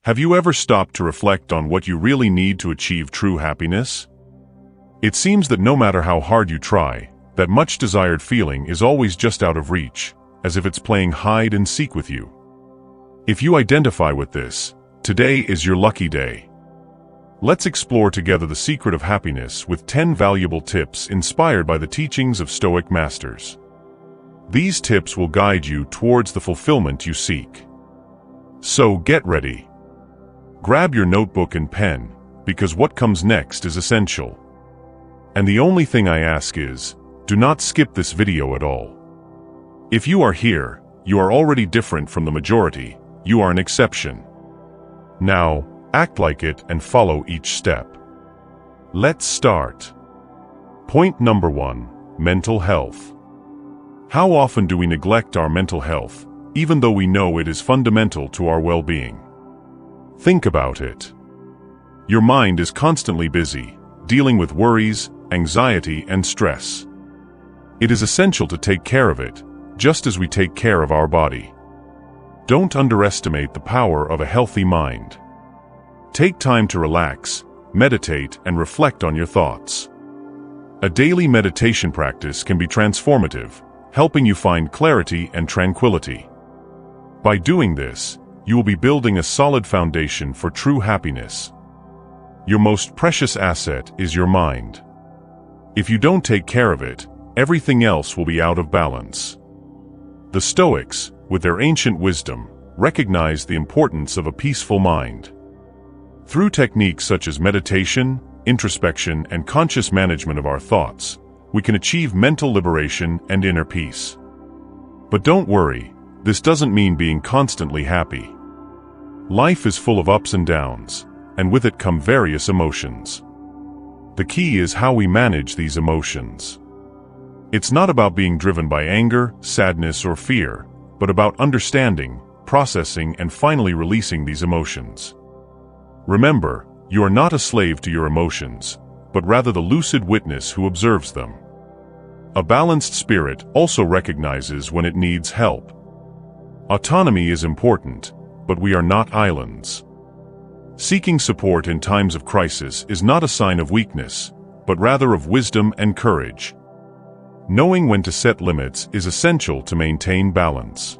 Have you ever stopped to reflect on what you really need to achieve true happiness? It seems that no matter how hard you try, that much desired feeling is always just out of reach, as if it's playing hide and seek with you. If you identify with this, today is your lucky day. Let's explore together the secret of happiness with 10 valuable tips inspired by the teachings of Stoic masters. These tips will guide you towards the fulfillment you seek. So get ready. Grab your notebook and pen, because what comes next is essential. And the only thing I ask is, do not skip this video at all. If you are here, you are already different from the majority, you are an exception. Now, act like it and follow each step. Let's start. Point number 1, mental health. How often do we neglect our mental health, even though we know it is fundamental to our well-being? Think about it. Your mind is constantly busy, dealing with worries, anxiety, and stress. It is essential to take care of it, just as we take care of our body. Don't underestimate the power of a healthy mind. Take time to relax, meditate, and reflect on your thoughts. A daily meditation practice can be transformative, helping you find clarity and tranquility. By doing this, you will be building a solid foundation for true happiness. Your most precious asset is your mind. If you don't take care of it, everything else will be out of balance. The Stoics, with their ancient wisdom, recognized the importance of a peaceful mind. Through techniques such as meditation, introspection, and conscious management of our thoughts, we can achieve mental liberation and inner peace. But don't worry, this doesn't mean being constantly happy. Life is full of ups and downs, and with it come various emotions. The key is how we manage these emotions. It's not about being driven by anger, sadness, or fear, but about understanding, processing, and finally releasing these emotions. Remember, you are not a slave to your emotions, but rather the lucid witness who observes them. A balanced spirit also recognizes when it needs help. Autonomy is important, but we are not islands. Seeking support in times of crisis is not a sign of weakness, but rather of wisdom and courage. Knowing when to set limits is essential to maintain balance.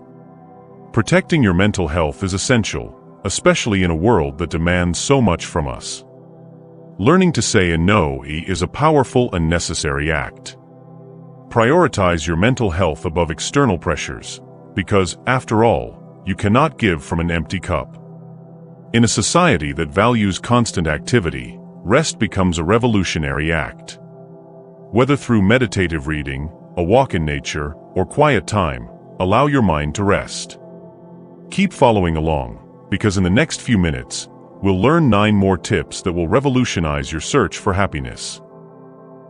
Protecting your mental health is essential, especially in a world that demands so much from us. Learning to say a no is a powerful and necessary act. Prioritize your mental health above external pressures, because, after all, you cannot give from an empty cup. In a society that values constant activity, rest becomes a revolutionary act. Whether through meditative reading, a walk in nature, or quiet time, allow your mind to rest. Keep following along, because in the next few minutes, we'll learn 9 more tips that will revolutionize your search for happiness.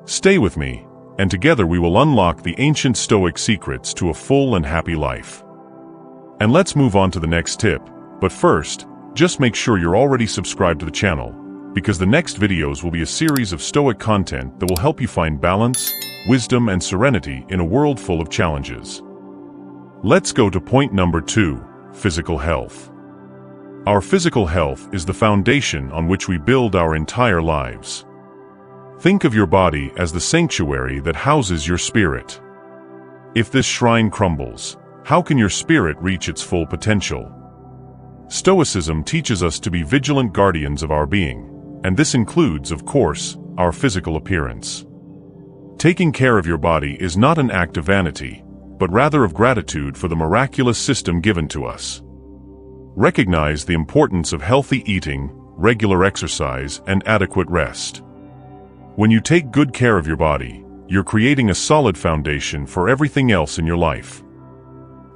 Stay with me, and together we will unlock the ancient Stoic secrets to a full and happy life. And let's move on to the next tip, but first, just make sure you're already subscribed to the channel, because the next videos will be a series of Stoic content that will help you find balance, wisdom, and serenity in a world full of challenges. Let's go to point number 2, physical health. Our physical health is the foundation on which we build our entire lives. Think of your body as the sanctuary that houses your spirit. If this shrine crumbles, how can your spirit reach its full potential? Stoicism teaches us to be vigilant guardians of our being, and this includes, of course, our physical appearance. Taking care of your body is not an act of vanity, but rather of gratitude for the miraculous system given to us. Recognize the importance of healthy eating, regular exercise, and adequate rest. When you take good care of your body, you're creating a solid foundation for everything else in your life.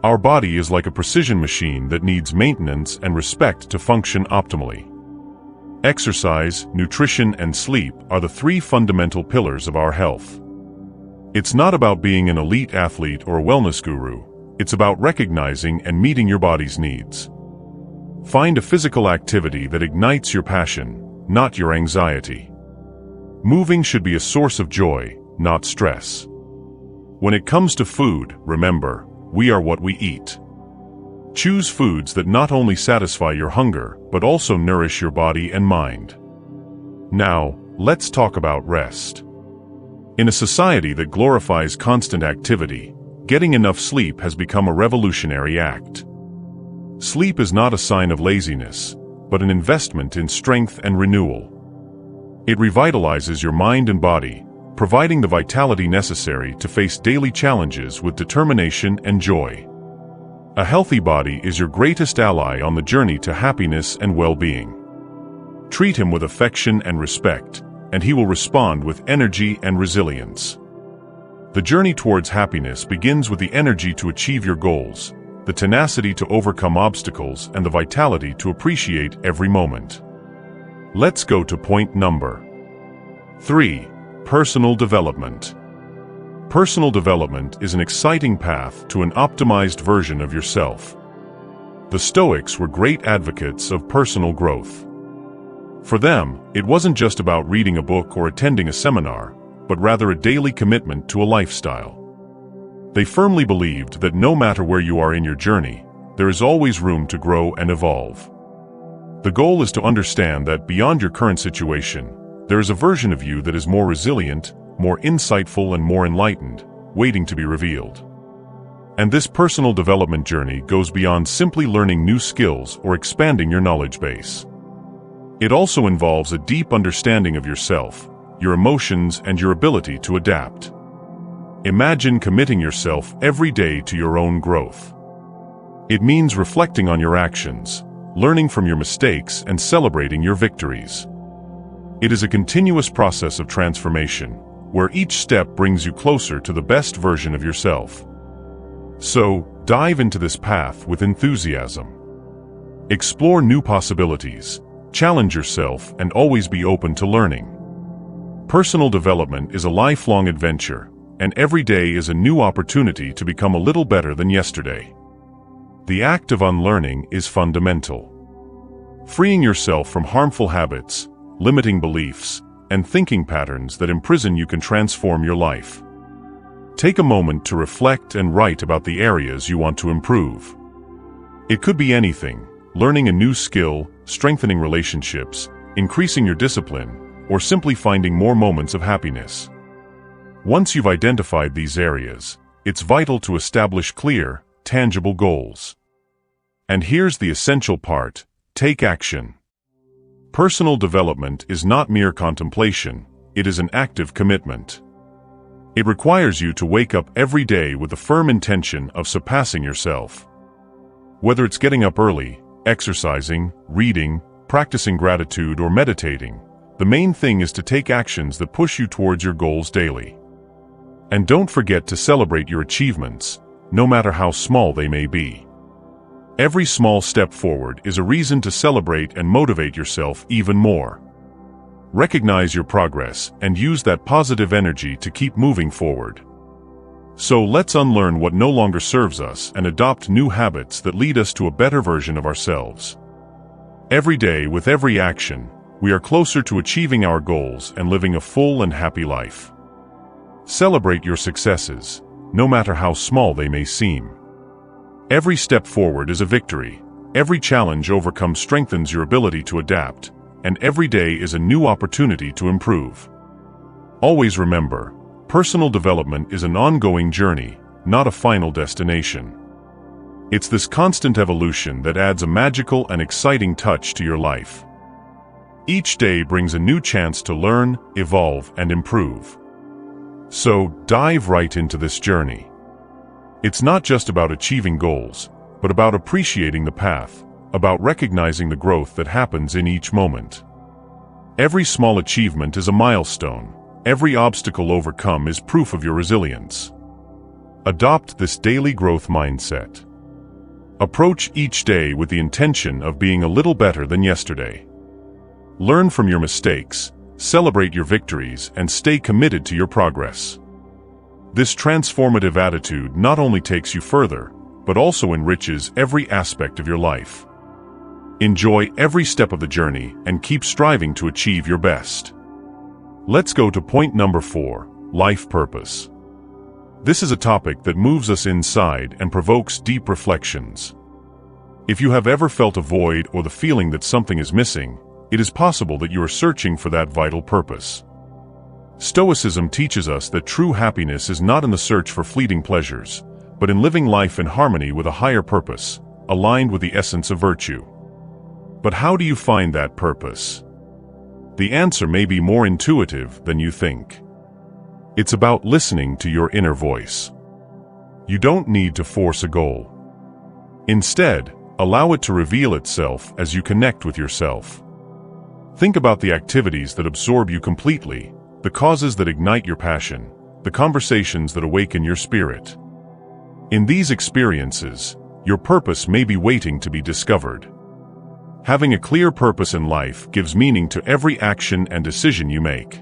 Our body is like a precision machine that needs maintenance and respect to function optimally. Exercise, nutrition, and sleep are the 3 fundamental pillars of our health. It's not about being an elite athlete or a wellness guru, it's about recognizing and meeting your body's needs. Find a physical activity that ignites your passion, not your anxiety. Moving should be a source of joy, not stress. When it comes to food, remember, we are what we eat. Choose foods that not only satisfy your hunger, but also nourish your body and mind. Now, let's talk about rest. In a society that glorifies constant activity, getting enough sleep has become a revolutionary act. Sleep is not a sign of laziness, but an investment in strength and renewal. It revitalizes your mind and body, providing the vitality necessary to face daily challenges with determination and joy. A healthy body is your greatest ally on the journey to happiness and well-being. Treat him with affection and respect, and he will respond with energy and resilience. The journey towards happiness begins with the energy to achieve your goals, the tenacity to overcome obstacles, and the vitality to appreciate every moment. Let's go to point number 3. Personal development. Personal development is an exciting path to an optimized version of yourself. The Stoics were great advocates of personal growth. For them, it wasn't just about reading a book or attending a seminar, but rather a daily commitment to a lifestyle. They firmly believed that no matter where you are in your journey, there is always room to grow and evolve. The goal is to understand that beyond your current situation, there is a version of you that is more resilient, more insightful, and more enlightened, waiting to be revealed. And this personal development journey goes beyond simply learning new skills or expanding your knowledge base. It also involves a deep understanding of yourself, your emotions, and your ability to adapt. Imagine committing yourself every day to your own growth. It means reflecting on your actions, learning from your mistakes, and celebrating your victories. It is a continuous process of transformation, where each step brings you closer to the best version of yourself. So, dive into this path with enthusiasm. Explore new possibilities, challenge yourself, and always be open to learning. Personal development is a lifelong adventure, and every day is a new opportunity to become a little better than yesterday. The act of unlearning is fundamental. Freeing yourself from harmful habits, limiting beliefs, and thinking patterns that imprison you can transform your life. Take a moment to reflect and write about the areas you want to improve. It could be anything: learning a new skill, strengthening relationships, increasing your discipline, or simply finding more moments of happiness. Once you've identified these areas, it's vital to establish clear, tangible goals. And here's the essential part: take action. Personal development is not mere contemplation, it is an active commitment. It requires you to wake up every day with the firm intention of surpassing yourself. Whether it's getting up early, exercising, reading, practicing gratitude, or meditating, the main thing is to take actions that push you towards your goals daily. And don't forget to celebrate your achievements, no matter how small they may be. Every small step forward is a reason to celebrate and motivate yourself even more. Recognize your progress and use that positive energy to keep moving forward. So let's unlearn what no longer serves us and adopt new habits that lead us to a better version of ourselves. Every day, with every action, we are closer to achieving our goals and living a full and happy life. Celebrate your successes, no matter how small they may seem. Every step forward is a victory. Every challenge overcome strengthens your ability to adapt, and every day is a new opportunity to improve. Always remember, personal development is an ongoing journey, not a final destination. It's this constant evolution that adds a magical and exciting touch to your life. Each day brings a new chance to learn, evolve, and improve. So, dive right into this journey. It's not just about achieving goals, but about appreciating the path, about recognizing the growth that happens in each moment. Every small achievement is a milestone. Every obstacle overcome is proof of your resilience. Adopt this daily growth mindset. Approach each day with the intention of being a little better than yesterday. Learn from your mistakes, celebrate your victories, and stay committed to your progress. This transformative attitude not only takes you further, but also enriches every aspect of your life. Enjoy every step of the journey and keep striving to achieve your best. Let's go to point number 4, life purpose. This is a topic that moves us inside and provokes deep reflections. If you have ever felt a void or the feeling that something is missing, it is possible that you are searching for that vital purpose. Stoicism teaches us that true happiness is not in the search for fleeting pleasures, but in living life in harmony with a higher purpose, aligned with the essence of virtue. But how do you find that purpose? The answer may be more intuitive than you think. It's about listening to your inner voice. You don't need to force a goal. Instead, allow it to reveal itself as you connect with yourself. Think about the activities that absorb you completely, the causes that ignite your passion, the conversations that awaken your spirit. In these experiences, your purpose may be waiting to be discovered. Having a clear purpose in life gives meaning to every action and decision you make.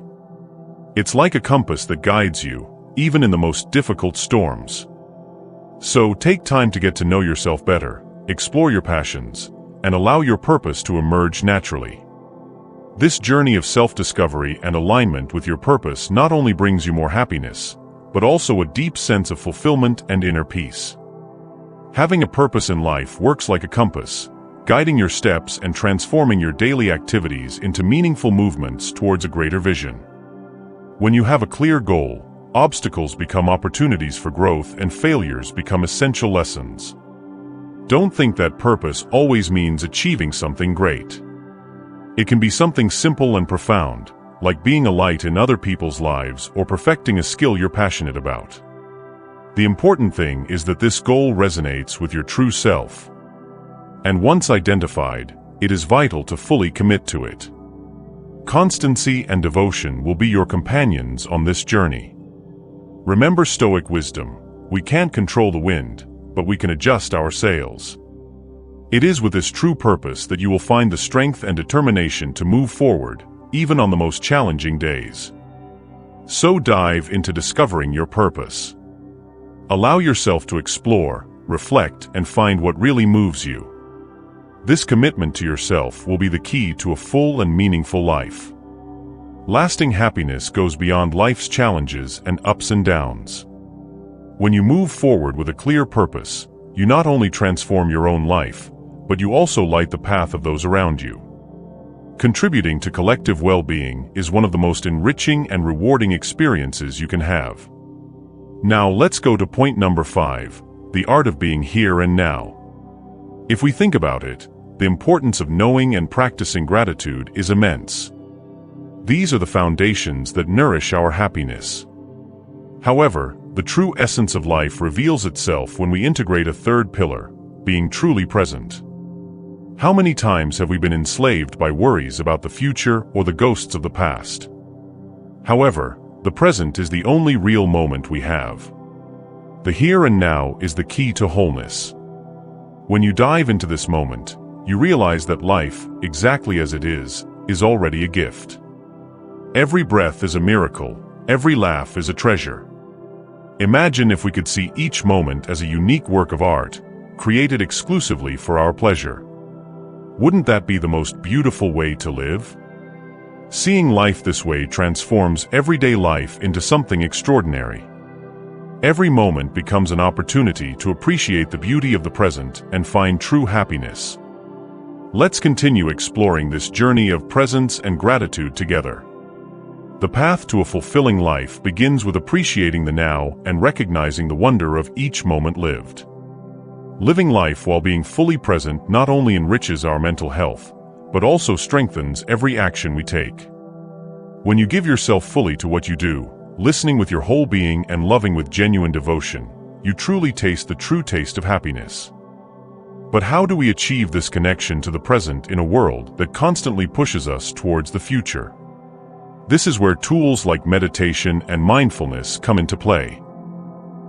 It's like a compass that guides you, even in the most difficult storms. So take time to get to know yourself better, explore your passions, and allow your purpose to emerge naturally. This journey of self-discovery and alignment with your purpose not only brings you more happiness, but also a deep sense of fulfillment and inner peace. Having a purpose in life works like a compass, guiding your steps and transforming your daily activities into meaningful movements towards a greater vision. When you have a clear goal, obstacles become opportunities for growth and failures become essential lessons. Don't think that purpose always means achieving something great. It can be something simple and profound, like being a light in other people's lives or perfecting a skill you're passionate about. The important thing is that this goal resonates with your true self. And once identified, it is vital to fully commit to it. Constancy and devotion will be your companions on this journey. Remember Stoic wisdom: we can't control the wind, but we can adjust our sails. It is with this true purpose that you will find the strength and determination to move forward, even on the most challenging days. So dive into discovering your purpose. Allow yourself to explore, reflect, and find what really moves you. This commitment to yourself will be the key to a full and meaningful life. Lasting happiness goes beyond life's challenges and ups and downs. When you move forward with a clear purpose, you not only transform your own life, but you also light the path of those around you. Contributing to collective well-being is one of the most enriching and rewarding experiences you can have. Now let's go to point number 5, the art of being here and now. If we think about it, the importance of knowing and practicing gratitude is immense. These are the foundations that nourish our happiness. However, the true essence of life reveals itself when we integrate a third pillar, being truly present. How many times have we been enslaved by worries about the future or the ghosts of the past? However, the present is the only real moment we have. The here and now is the key to wholeness. When you dive into this moment, you realize that life, exactly as it is already a gift. Every breath is a miracle, every laugh is a treasure. Imagine if we could see each moment as a unique work of art, created exclusively for our pleasure. Wouldn't that be the most beautiful way to live? Seeing life this way transforms everyday life into something extraordinary. Every moment becomes an opportunity to appreciate the beauty of the present and find true happiness. Let's continue exploring this journey of presence and gratitude together. The path to a fulfilling life begins with appreciating the now and recognizing the wonder of each moment lived. Living life while being fully present not only enriches our mental health, but also strengthens every action we take. When you give yourself fully to what you do, listening with your whole being and loving with genuine devotion, you truly taste the true taste of happiness. But how do we achieve this connection to the present in a world that constantly pushes us towards the future? This is where tools like meditation and mindfulness come into play.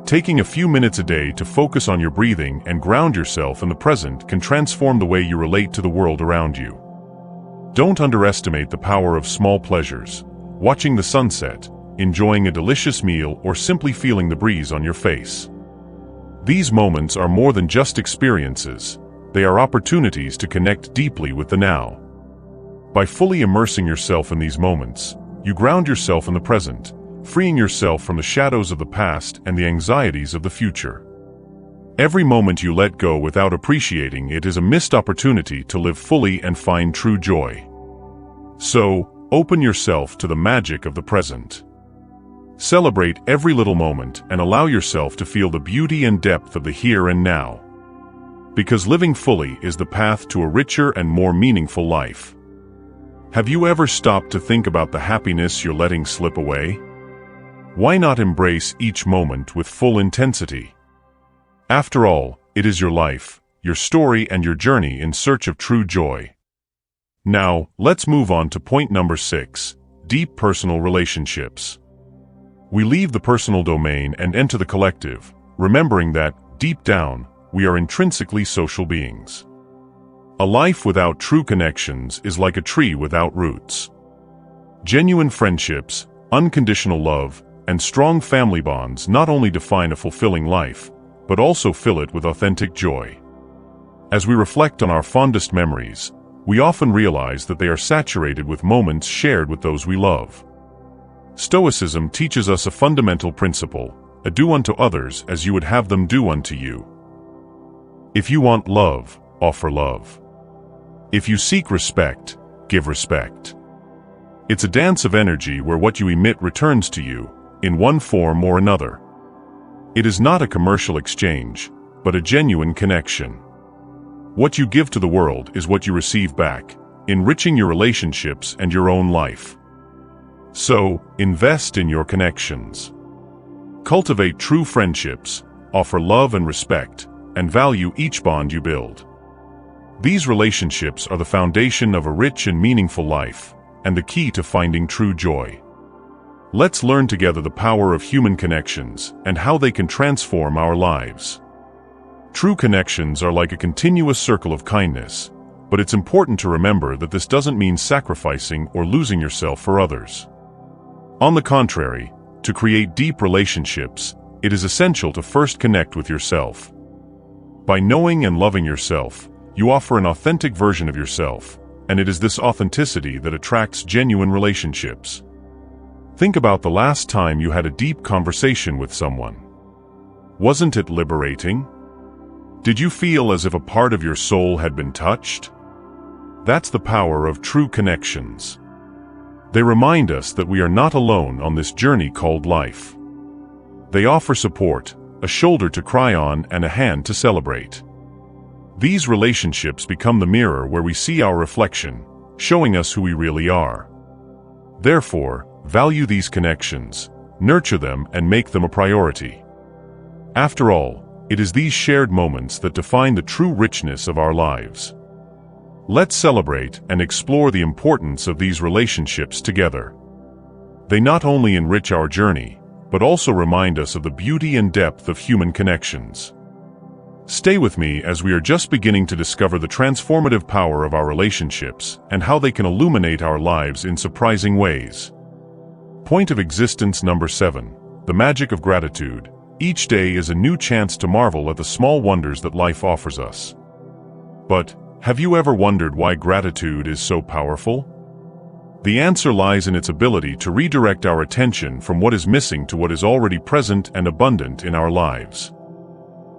Taking a few minutes a day to focus on your breathing and ground yourself in the present can transform the way you relate to the world around you. Don't underestimate the power of small pleasures: watching the sunset, enjoying a delicious meal, or simply feeling the breeze on your face. These moments are more than just experiences, they are opportunities to connect deeply with the now. By fully immersing yourself in these moments, you ground yourself in the present, freeing yourself from the shadows of the past and the anxieties of the future. Every moment you let go without appreciating it is a missed opportunity to live fully and find true joy. So, open yourself to the magic of the present. Celebrate every little moment and allow yourself to feel the beauty and depth of the here and now. Because living fully is the path to a richer and more meaningful life. Have you ever stopped to think about the happiness you're letting slip away? Why not embrace each moment with full intensity? After all, it is your life, your story, and your journey in search of true joy. Now, let's move on to point number 6, deep personal relationships. We leave the personal domain and enter the collective, remembering that, deep down, we are intrinsically social beings. A life without true connections is like a tree without roots. Genuine friendships, unconditional love, and strong family bonds not only define a fulfilling life, but also fill it with authentic joy. As we reflect on our fondest memories, we often realize that they are saturated with moments shared with those we love. Stoicism teaches us a fundamental principle: do unto others as you would have them do unto you. If you want love, offer love. If you seek respect, give respect. It's a dance of energy where what you emit returns to you, in one form or another. It is not a commercial exchange, but a genuine connection. What you give to the world is what you receive back, enriching your relationships and your own life. So, invest in your connections. Cultivate true friendships, offer love and respect, and value each bond you build. These relationships are the foundation of a rich and meaningful life, and the key to finding true joy. Let's learn together the power of human connections and how they can transform our lives. True connections are like a continuous circle of kindness, but it's important to remember that this doesn't mean sacrificing or losing yourself for others. On the contrary, to create deep relationships, it is essential to first connect with yourself. By knowing and loving yourself, you offer an authentic version of yourself, and it is this authenticity that attracts genuine relationships. Think about the last time you had a deep conversation with someone. Wasn't it liberating? Did you feel as if a part of your soul had been touched? That's the power of true connections. They remind us that we are not alone on this journey called life. They offer support, a shoulder to cry on, and a hand to celebrate. These relationships become the mirror where we see our reflection, showing us who we really are. Therefore, value these connections, nurture them, and make them a priority. After all, it is these shared moments that define the true richness of our lives. Let's celebrate and explore the importance of these relationships together. They not only enrich our journey, but also remind us of the beauty and depth of human connections. Stay with me as we are just beginning to discover the transformative power of our relationships and how they can illuminate our lives in surprising ways. Point of existence number 7, the magic of gratitude. Each day is a new chance to marvel at the small wonders that life offers us. But, have you ever wondered why gratitude is so powerful? The answer lies in its ability to redirect our attention from what is missing to what is already present and abundant in our lives.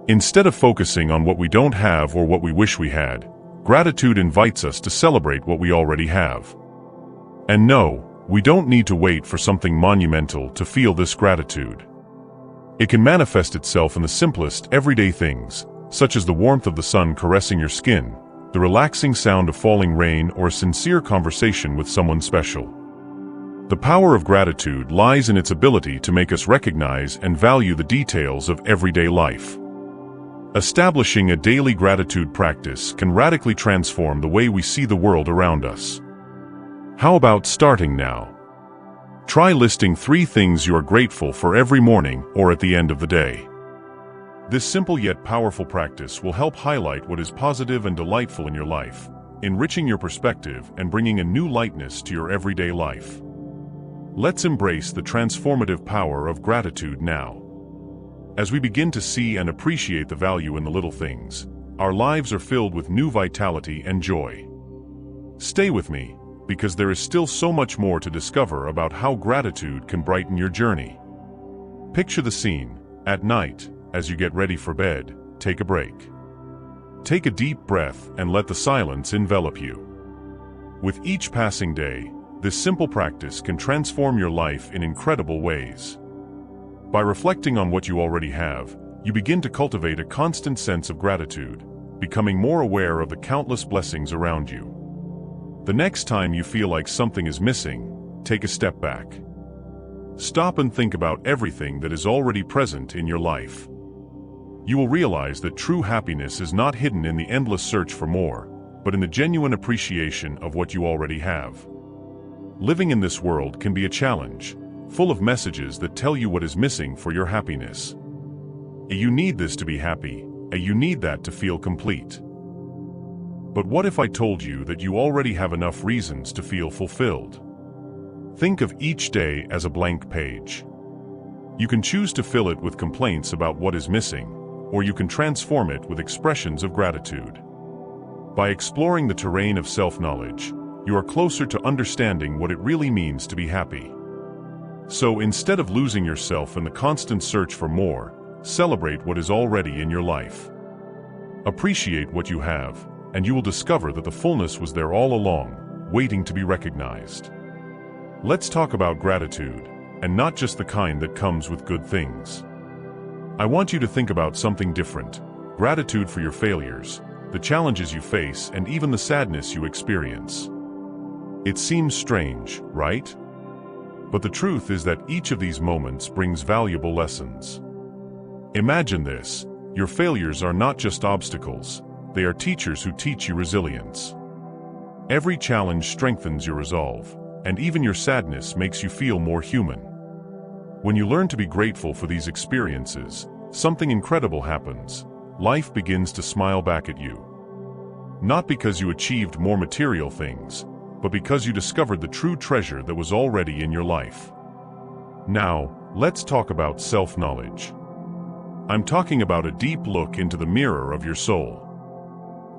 Instead of focusing on what we don't have or what we wish we had, gratitude invites us to celebrate what we already have. And no, we don't need to wait for something monumental to feel this gratitude. It can manifest itself in the simplest everyday things, such as the warmth of the sun caressing your skin, the relaxing sound of falling rain, or a sincere conversation with someone special. The power of gratitude lies in its ability to make us recognize and value the details of everyday life. Establishing a daily gratitude practice can radically transform the way we see the world around us. How about starting now? Try listing 3 things you are grateful for every morning or at the end of the day. This simple yet powerful practice will help highlight what is positive and delightful in your life, enriching your perspective and bringing a new lightness to your everyday life. Let's embrace the transformative power of gratitude now. As we begin to see and appreciate the value in the little things, our lives are filled with new vitality and joy. Stay with me, because there is still so much more to discover about how gratitude can brighten your journey. Picture the scene, at night, as you get ready for bed. take a break. Take a deep breath and let the silence envelop you. With each passing day, this simple practice can transform your life in incredible ways. By reflecting on what you already have, you begin to cultivate a constant sense of gratitude, becoming more aware of the countless blessings around you. The next time you feel like something is missing, take a step back. Stop and think about everything that is already present in your life. You will realize that true happiness is not hidden in the endless search for more, but in the genuine appreciation of what you already have. Living in this world can be a challenge, full of messages that tell you what is missing for your happiness. You need this to be happy, and you need that to feel complete. But what if I told you that you already have enough reasons to feel fulfilled? Think of each day as a blank page. You can choose to fill it with complaints about what is missing, or you can transform it with expressions of gratitude. By exploring the terrain of self-knowledge, you are closer to understanding what it really means to be happy. So instead of losing yourself in the constant search for more, celebrate what is already in your life. Appreciate what you have, and you will discover that the fullness was there all along, waiting to be recognized. Let's talk about gratitude, and not just the kind that comes with good things. I want you to think about something different: gratitude for your failures, the challenges you face, and even the sadness you experience. It seems strange, right? But the truth is that each of these moments brings valuable lessons. Imagine this: your failures are not just obstacles, they are teachers who teach you resilience. Every challenge strengthens your resolve, and even your sadness makes you feel more human. When you learn to be grateful for these experiences, something incredible happens. Life begins to smile back at you. Not because you achieved more material things, but because you discovered the true treasure that was already in your life. Now, let's talk about self-knowledge. I'm talking about a deep look into the mirror of your soul.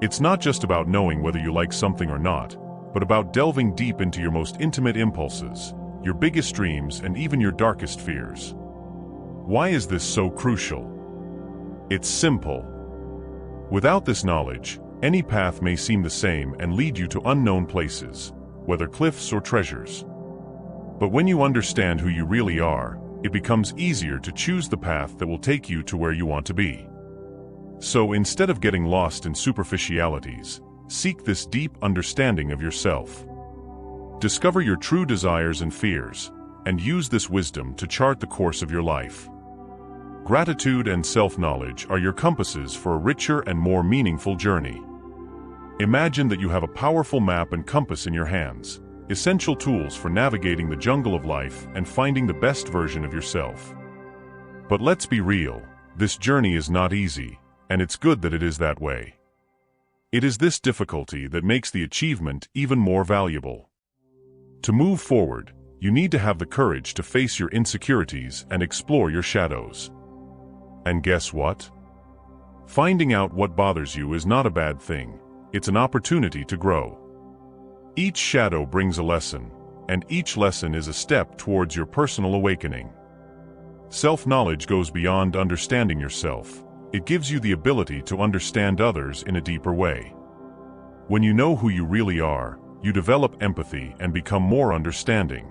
It's not just about knowing whether you like something or not, but about delving deep into your most intimate impulses, your biggest dreams, and even your darkest fears. Why is this so crucial? It's simple. Without this knowledge, any path may seem the same and lead you to unknown places, whether cliffs or treasures. But when you understand who you really are, it becomes easier to choose the path that will take you to where you want to be. So instead of getting lost in superficialities, seek this deep understanding of yourself. Discover your true desires and fears, and use this wisdom to chart the course of your life. Gratitude and self-knowledge are your compasses for a richer and more meaningful journey. Imagine that you have a powerful map and compass in your hands, essential tools for navigating the jungle of life and finding the best version of yourself. But let's be real, this journey is not easy, and it's good that it is that way. It is this difficulty that makes the achievement even more valuable. To move forward, you need to have the courage to face your insecurities and explore your shadows. And guess what? Finding out what bothers you is not a bad thing. It's an opportunity to grow. Each shadow brings a lesson, and each lesson is a step towards your personal awakening. Self-knowledge goes beyond understanding yourself. It gives you the ability to understand others in a deeper way. When you know who you really are, you develop empathy and become more understanding.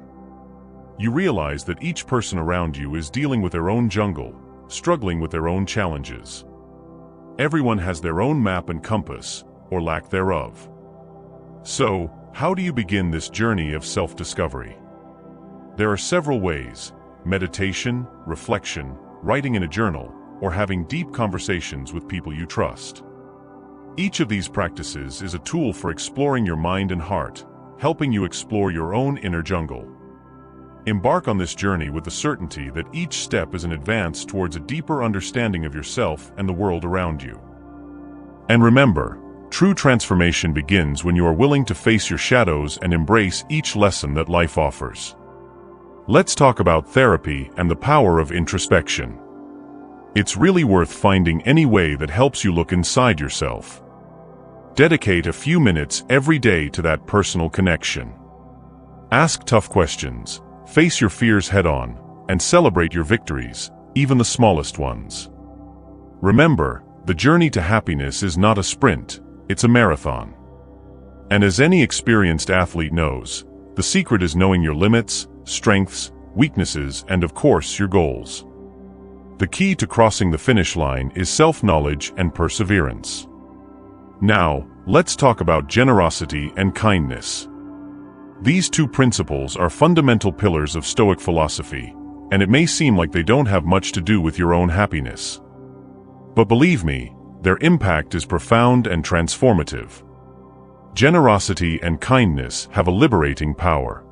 You realize that each person around you is dealing with their own jungle, struggling with their own challenges. Everyone has their own map and compass, or lack thereof. So, how do you begin this journey of self-discovery? There are several ways: meditation, reflection, writing in a journal, or having deep conversations with people you trust. Each of these practices is a tool for exploring your mind and heart, helping you explore your own inner jungle. Embark on this journey with the certainty that each step is an advance towards a deeper understanding of yourself and the world around you. And remember, true transformation begins when you are willing to face your shadows and embrace each lesson that life offers. Let's talk about therapy and the power of introspection. It's really worth finding any way that helps you look inside yourself. Dedicate a few minutes every day to that personal connection. Ask tough questions, face your fears head-on, and celebrate your victories, even the smallest ones. Remember, the journey to happiness is not a sprint, it's a marathon. And as any experienced athlete knows, the secret is knowing your limits, strengths, weaknesses, and of course, your goals. The key to crossing the finish line is self-knowledge and perseverance. Now, let's talk about generosity and kindness. These two principles are fundamental pillars of Stoic philosophy, and it may seem like they don't have much to do with your own happiness. But believe me, their impact is profound and transformative. Generosity and kindness have a liberating power.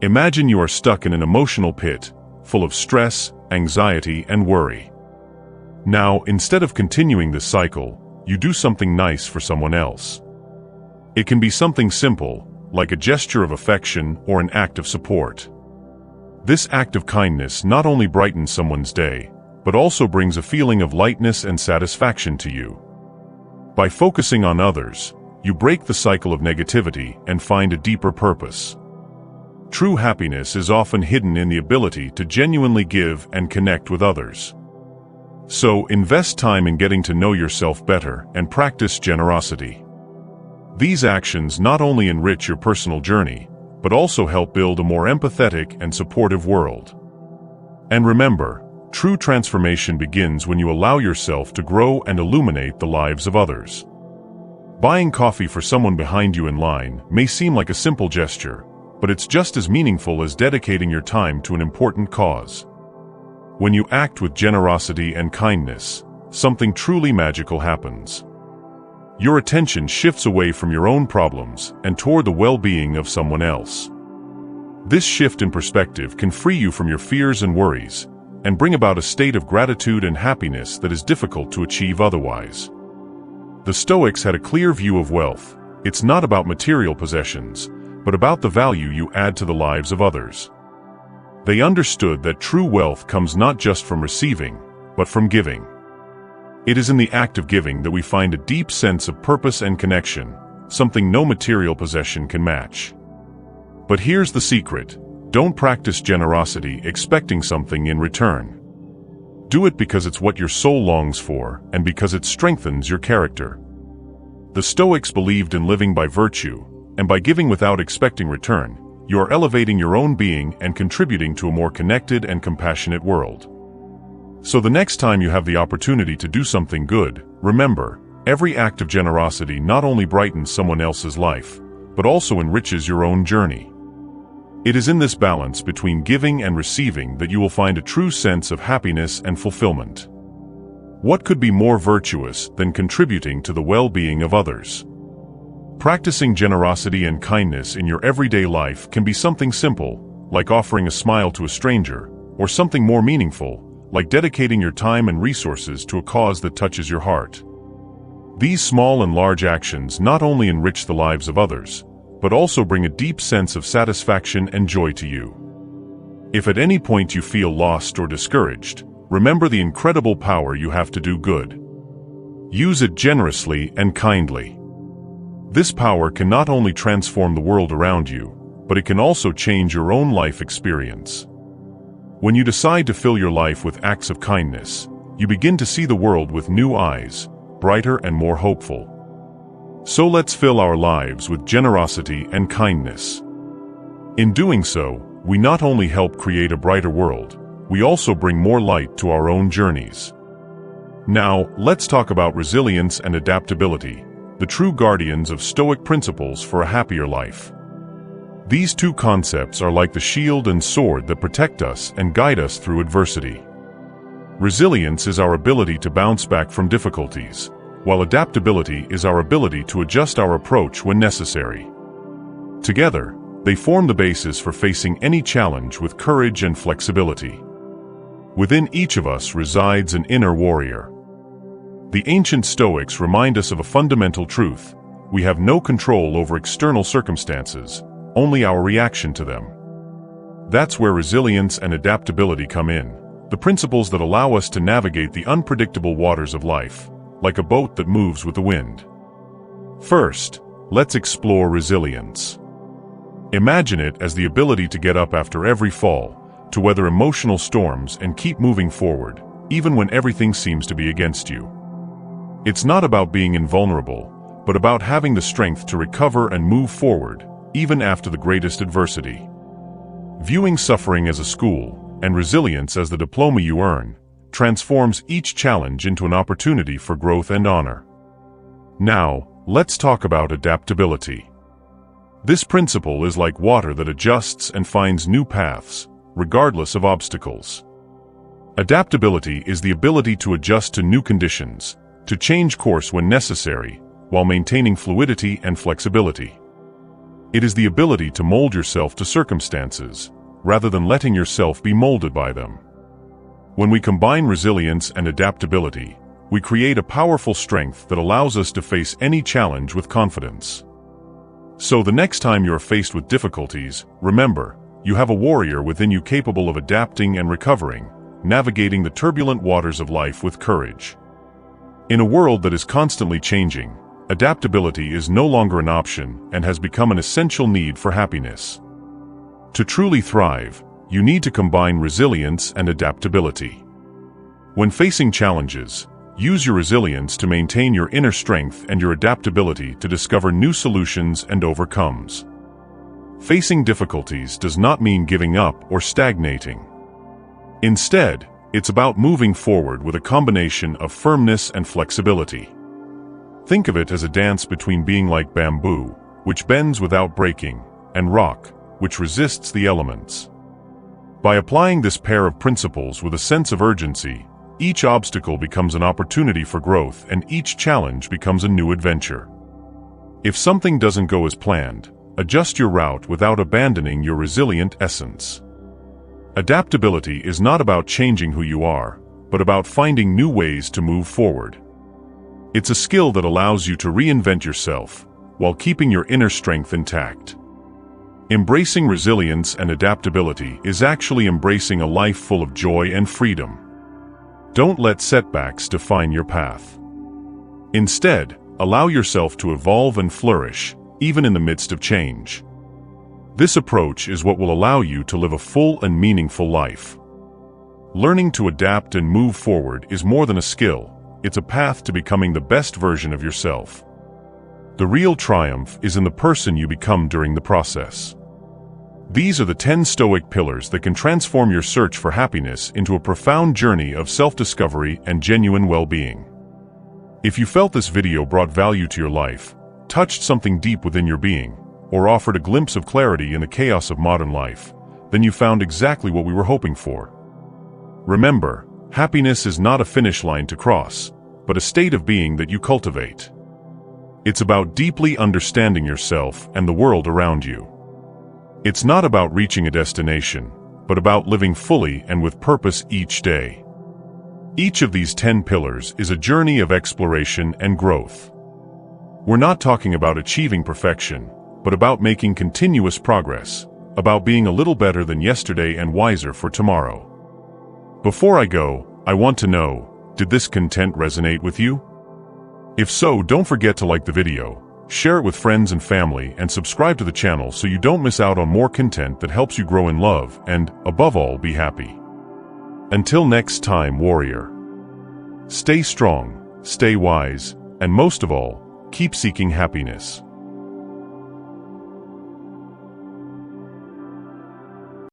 Imagine you are stuck in an emotional pit, full of stress, anxiety, and worry. Now, instead of continuing this cycle, you do something nice for someone else. It can be something simple, like a gesture of affection or an act of support. This act of kindness not only brightens someone's day, but also brings a feeling of lightness and satisfaction to you. By focusing on others, you break the cycle of negativity and find a deeper purpose. True happiness is often hidden in the ability to genuinely give and connect with others. So, invest time in getting to know yourself better and practice generosity. These actions not only enrich your personal journey, but also help build a more empathetic and supportive world. And remember, true transformation begins when you allow yourself to grow and illuminate the lives of others. Buying coffee for someone behind you in line may seem like a simple gesture, but it's just as meaningful as dedicating your time to an important cause. When you act with generosity and kindness, something truly magical happens. Your attention shifts away from your own problems and toward the well-being of someone else. This shift in perspective can free you from your fears and worries, and bring about a state of gratitude and happiness that is difficult to achieve otherwise. The Stoics had a clear view of wealth. It's not about material possessions, but about the value you add to the lives of others. They understood that true wealth comes not just from receiving, but from giving. It is in the act of giving that we find a deep sense of purpose and connection, something no material possession can match. But here's the secret: don't practice generosity expecting something in return. Do it because it's what your soul longs for, and because it strengthens your character. The Stoics believed in living by virtue, and by giving without expecting return, you are elevating your own being and contributing to a more connected and compassionate world. So the next time you have the opportunity to do something good, remember, every act of generosity not only brightens someone else's life, but also enriches your own journey. It is in this balance between giving and receiving that you will find a true sense of happiness and fulfillment. What could be more virtuous than contributing to the well-being of others? Practicing generosity and kindness in your everyday life can be something simple, like offering a smile to a stranger, or something more meaningful, like dedicating your time and resources to a cause that touches your heart. These small and large actions not only enrich the lives of others, but also bring a deep sense of satisfaction and joy to you. If at any point you feel lost or discouraged, remember the incredible power you have to do good. Use it generously and kindly. This power can not only transform the world around you, but it can also change your own life experience. When you decide to fill your life with acts of kindness, you begin to see the world with new eyes, brighter and more hopeful. So let's fill our lives with generosity and kindness. In doing so, we not only help create a brighter world, we also bring more light to our own journeys. Now, let's talk about resilience and adaptability, the true guardians of Stoic principles for a happier life. These two concepts are like the shield and sword that protect us and guide us through adversity. Resilience is our ability to bounce back from difficulties, while adaptability is our ability to adjust our approach when necessary. Together, they form the basis for facing any challenge with courage and flexibility. Within each of us resides an inner warrior. The ancient Stoics remind us of a fundamental truth: we have no control over external circumstances, only our reaction to them. That's where resilience and adaptability come in, the principles that allow us to navigate the unpredictable waters of life, like a boat that moves with the wind. First, let's explore resilience. Imagine it as the ability to get up after every fall, to weather emotional storms and keep moving forward, even when everything seems to be against you. It's not about being invulnerable, but about having the strength to recover and move forward, even after the greatest adversity. Viewing suffering as a school, and resilience as the diploma you earn, transforms each challenge into an opportunity for growth and honor. Now, let's talk about adaptability. This principle is like water that adjusts and finds new paths, regardless of obstacles. Adaptability is the ability to adjust to new conditions, to change course when necessary, while maintaining fluidity and flexibility. It is the ability to mold yourself to circumstances, rather than letting yourself be molded by them. When we combine resilience and adaptability, we create a powerful strength that allows us to face any challenge with confidence. So the next time you're faced with difficulties, remember, you have a warrior within you capable of adapting and recovering, navigating the turbulent waters of life with courage. In a world that is constantly changing, adaptability is no longer an option and has become an essential need for happiness. To truly thrive, you need to combine resilience and adaptability. When facing challenges, use your resilience to maintain your inner strength and your adaptability to discover new solutions and overcomes. Facing difficulties does not mean giving up or stagnating. Instead, it's about moving forward with a combination of firmness and flexibility. Think of it as a dance between being like bamboo, which bends without breaking, and rock, which resists the elements. By applying this pair of principles with a sense of urgency, each obstacle becomes an opportunity for growth and each challenge becomes a new adventure. If something doesn't go as planned, adjust your route without abandoning your resilient essence. Adaptability is not about changing who you are, but about finding new ways to move forward. It's a skill that allows you to reinvent yourself, while keeping your inner strength intact. Embracing resilience and adaptability is actually embracing a life full of joy and freedom. Don't let setbacks define your path. Instead, allow yourself to evolve and flourish, even in the midst of change. This approach is what will allow you to live a full and meaningful life. Learning to adapt and move forward is more than a skill, it's a path to becoming the best version of yourself. The real triumph is in the person you become during the process. These are the 10 Stoic pillars that can transform your search for happiness into a profound journey of self-discovery and genuine well-being. If you felt this video brought value to your life, touched something deep within your being, or offered a glimpse of clarity in the chaos of modern life, then you found exactly what we were hoping for. Remember, happiness is not a finish line to cross, but a state of being that you cultivate. It's about deeply understanding yourself and the world around you. It's not about reaching a destination, but about living fully and with purpose each day. Each of these 10 pillars is a journey of exploration and growth. We're not talking about achieving perfection, but about making continuous progress, about being a little better than yesterday and wiser for tomorrow. Before I go, I want to know, did this content resonate with you? If so, don't forget to like the video, share it with friends and family, and subscribe to the channel so you don't miss out on more content that helps you grow in love and, above all, be happy. Until next time, warrior. Stay strong, stay wise, and most of all, keep seeking happiness.